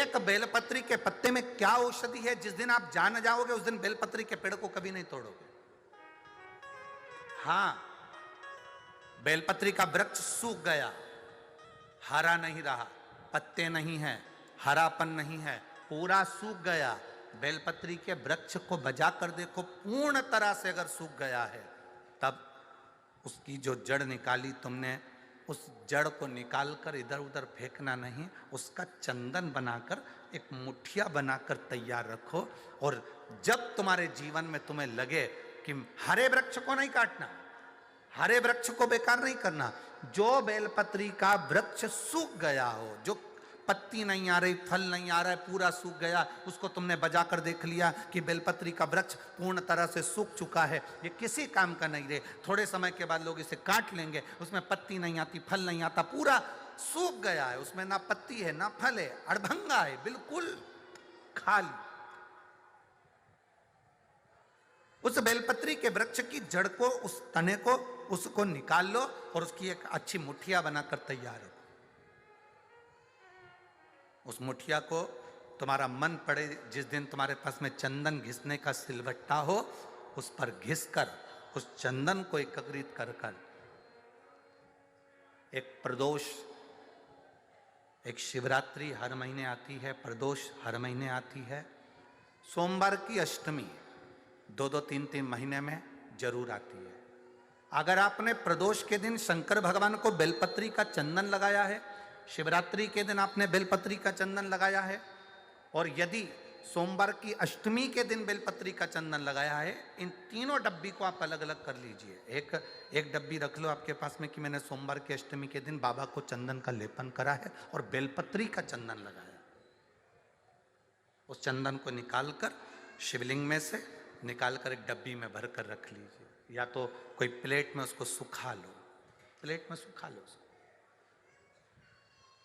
एक बेलपत्री के पत्ते में क्या औषधि है, जिस दिन आप जान जाओगे उस दिन बेलपत्री के पेड़ को कभी नहीं तोड़ोगे। हां, बेलपत्री का वृक्ष सूख गया, हरा नहीं रहा, पत्ते नहीं है, हरापन नहीं है, पूरा सूख गया। बेलपत्री के वृक्ष को बजा कर देखो, पूर्ण तरह से अगर सूख गया है, तब उसकी जो जड़ निकाली तुमने, उस जड़ को निकालकर इधर उधर फेंकना नहीं, उसका चंदन बनाकर एक मुठिया बनाकर तैयार रखो। और जब तुम्हारे जीवन में तुम्हें लगे कि हरे वृक्ष को नहीं काटना, हरे वृक्ष को बेकार नहीं करना, जो बेलपत्री का वृक्ष सूख गया हो, जो पत्ती नहीं आ रही, फल नहीं आ रहा है, पूरा सूख गया, उसको तुमने बजाकर देख लिया कि बेलपत्री का वृक्ष पूर्ण तरह से सूख चुका है, ये किसी काम का नहीं रहे, थोड़े समय के बाद लोग इसे काट लेंगे, उसमें पत्ती नहीं आती, फल नहीं आता, पूरा सूख गया है, उसमें ना पत्ती है ना फल है, अड़भंगा है, बिल्कुल खाली। उस बेलपत्री के वृक्ष की जड़ को, उस तने को, उसको निकाल लो और उसकी एक अच्छी मुठिया बनाकर तैयार रखो। उस मुठिया को तुम्हारा मन पड़े, जिस दिन तुम्हारे पास में चंदन घिसने का सिलवट्टा हो, उस पर घिसकर उस चंदन को एकत्रित कर कर एक प्रदोष, एक शिवरात्रि हर महीने आती है, प्रदोष हर महीने आती है, सोमवार की अष्टमी 2-2, 3-3 महीने में जरूर आती है। अगर आपने प्रदोष के दिन शंकर भगवान को बेलपत्री का चंदन लगाया है, शिवरात्रि के दिन आपने बेलपत्री का चंदन लगाया है, और यदि सोमवार की अष्टमी के दिन बेलपत्री का चंदन लगाया है, इन तीनों डब्बी को आप अलग अलग कर लीजिए। एक डब्बी रख लो आपके पास में कि मैंने सोमवार की अष्टमी के दिन बाबा को चंदन का लेपन करा है और बेलपत्री का चंदन लगाया। उस चंदन को निकालकर शिवलिंग में से निकालकर एक डब्बी में भर कर रख लीजिए, या तो कोई प्लेट में उसको सुखा लो, प्लेट में सुखा लो उसको,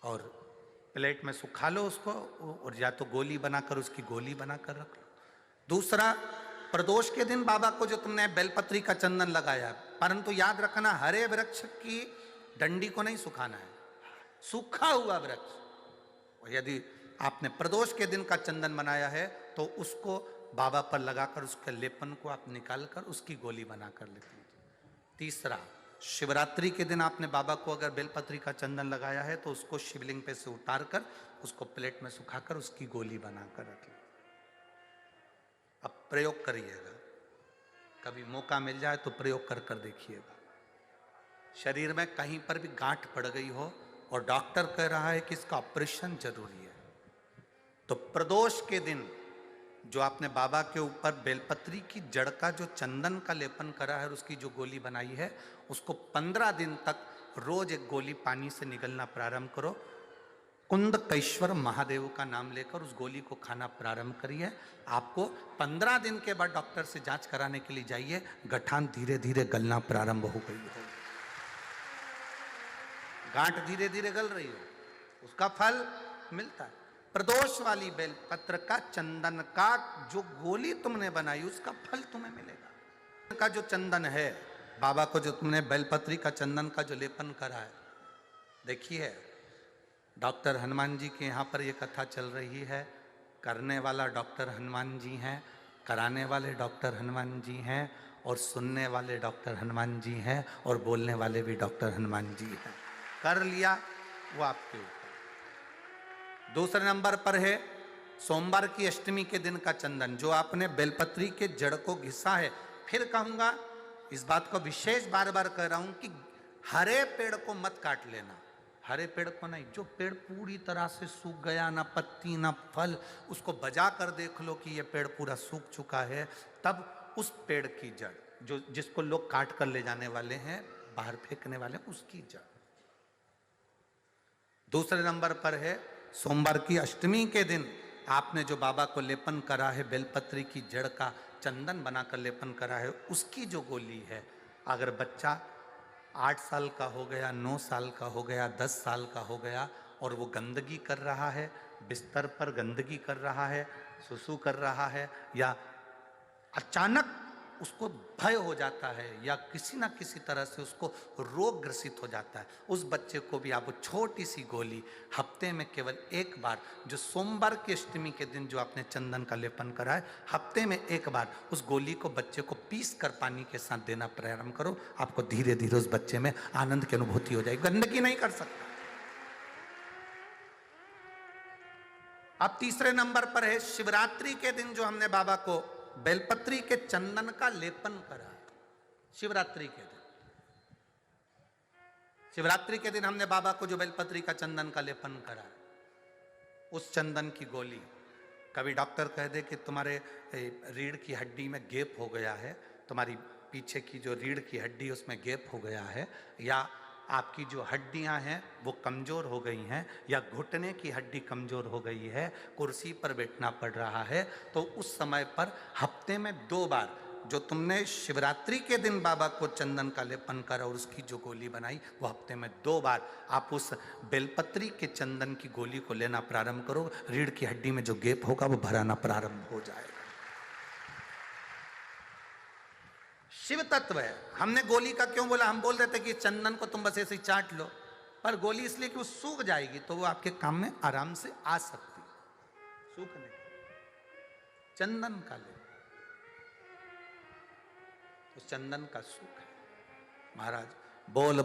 और प्लेट में सुखा लो उसको, और या तो गोली बनाकर उसकी गोली बनाकर रख लो। दूसरा, प्रदोष के दिन बाबा को जो तुमने बेलपत्री का चंदन लगाया, परंतु याद रखना हरे वृक्ष की डंडी को नहीं सुखाना है, सूखा हुआ वृक्ष। और यदि आपने प्रदोष के दिन का चंदन बनाया है तो उसको बाबा पर लगाकर उसके लेपन को आप निकालकर उसकी गोली बनाकर ले लीजिए। तीसरा, शिवरात्रि के दिन आपने बाबा को अगर बेलपत्री का चंदन लगाया है तो उसको शिवलिंग पे से उतार कर उसको प्लेट में सुखाकर उसकी गोली बनाकर रख लीजिए। अब प्रयोग करिएगा, कभी मौका मिल जाए तो प्रयोग कर कर देखिएगा। शरीर में कहीं पर भी गांठ पड़ गई हो और डॉक्टर कह रहा है कि इसका ऑपरेशन जरूरी है, तो प्रदोष के दिन जो आपने बाबा के ऊपर बेलपत्री की जड़ का जो चंदन का लेपन करा है, उसकी जो गोली बनाई है, उसको 15 दिन तक रोज एक गोली पानी से निगलना प्रारंभ करो। कुंदकेश्वर महादेव का नाम लेकर उस गोली को खाना प्रारंभ करिए। आपको 15 दिन के बाद डॉक्टर से जांच कराने के लिए जाइए, गठान धीरे धीरे गलना प्रारंभ हो गई हो, गांठ धीरे धीरे गल रही हो, उसका फल मिलता है। प्रदोष वाली बेलपत्र का चंदन का जो गोली तुमने बनाई, उसका फल तुम्हें मिलेगा। का जो चंदन है, बाबा को जो तुमने बेलपत्री का चंदन का जो लेपन करा है, देखिए डॉक्टर हनुमान जी के यहाँ पर ये कथा चल रही है, करने वाला डॉक्टर हनुमान जी हैं, कराने वाले डॉक्टर हनुमान जी हैं, और सुनने वाले डॉक्टर हनुमान जी हैं, और बोलने वाले भी डॉक्टर हनुमान जी हैं। कर लिया वो आपके ऊपर। दूसरे नंबर पर है सोमवार की अष्टमी के दिन का चंदन, जो आपने बेलपत्री के जड़ को घिसा है। फिर कहूंगा, इस बात को विशेष बार बार कह रहा हूं कि हरे पेड़ को मत काट लेना, हरे पेड़ को नहीं, जो पेड़ पूरी तरह से सूख गया, ना पत्ती ना फल, उसको बजा कर देख लो कि यह पेड़ पूरा सूख चुका है, तब उस पेड़ की जड़, जो जिसको लोग काट कर ले जाने वाले हैं, बाहर फेंकने वाले, उसकी जड़। दूसरे नंबर पर है सोमवार की अष्टमी के दिन आपने जो बाबा को लेपन करा है, बेलपत्री की जड़ का चंदन बनाकर लेपन करा है, उसकी जो गोली है। अगर बच्चा 8 साल का हो गया, 9 साल का हो गया, 10 साल का हो गया और वो गंदगी कर रहा है, बिस्तर पर गंदगी कर रहा है, सुसु कर रहा है, या अचानक उसको भय हो जाता है या किसी ना किसी तरह से उसको रोग ग्रसित हो जाता है, उस बच्चे को भी आप वो छोटी सी गोली हफ्ते में केवल एक बार, जो सोमवार की अष्टमी के दिन जो आपने चंदन का लेपन करा है, हफ्ते में एक बार उस गोली को बच्चे को पीस कर पानी के साथ देना प्रारंभ करो। आपको धीरे धीरे उस बच्चे में आनंद की अनुभूति हो जाएगी। गंदगी नहीं कर सकता। अब तीसरे नंबर पर है शिवरात्रि के दिन जो हमने बाबा को बेलपत्री के चंदन का लेपन करा। शिवरात्रि के दिन, शिवरात्रि के दिन हमने बाबा को जो बेलपत्री का चंदन का लेपन करा, उस चंदन की गोली, कभी डॉक्टर कह दे कि तुम्हारे रीढ़ की हड्डी में गैप हो गया है, तुम्हारी पीछे की जो रीढ़ की हड्डी उसमें गैप हो गया है, या आपकी जो हड्डियां हैं वो कमज़ोर हो गई हैं, या घुटने की हड्डी कमज़ोर हो गई है, कुर्सी पर बैठना पड़ रहा है, तो उस समय पर हफ्ते में 2 बार जो तुमने शिवरात्रि के दिन बाबा को चंदन का लेपन करा और उसकी जो गोली बनाई, वो हफ्ते में 2 बार आप उस बेलपत्री के चंदन की गोली को लेना प्रारंभ करो। रीढ़ की हड्डी में जो गैप होगा वो भराना प्रारंभ हो जाएगा। शिव तत्व है। हमने गोली का क्यों बोला? हम बोल रहे थे कि चंदन को तुम बस ऐसे ही चाट लो, पर गोली इसलिए कि वो सूख जाएगी तो वो आपके काम में आराम से आ सकती है। सूखने चंदन का ले, तो चंदन का सुख है। महाराज बोल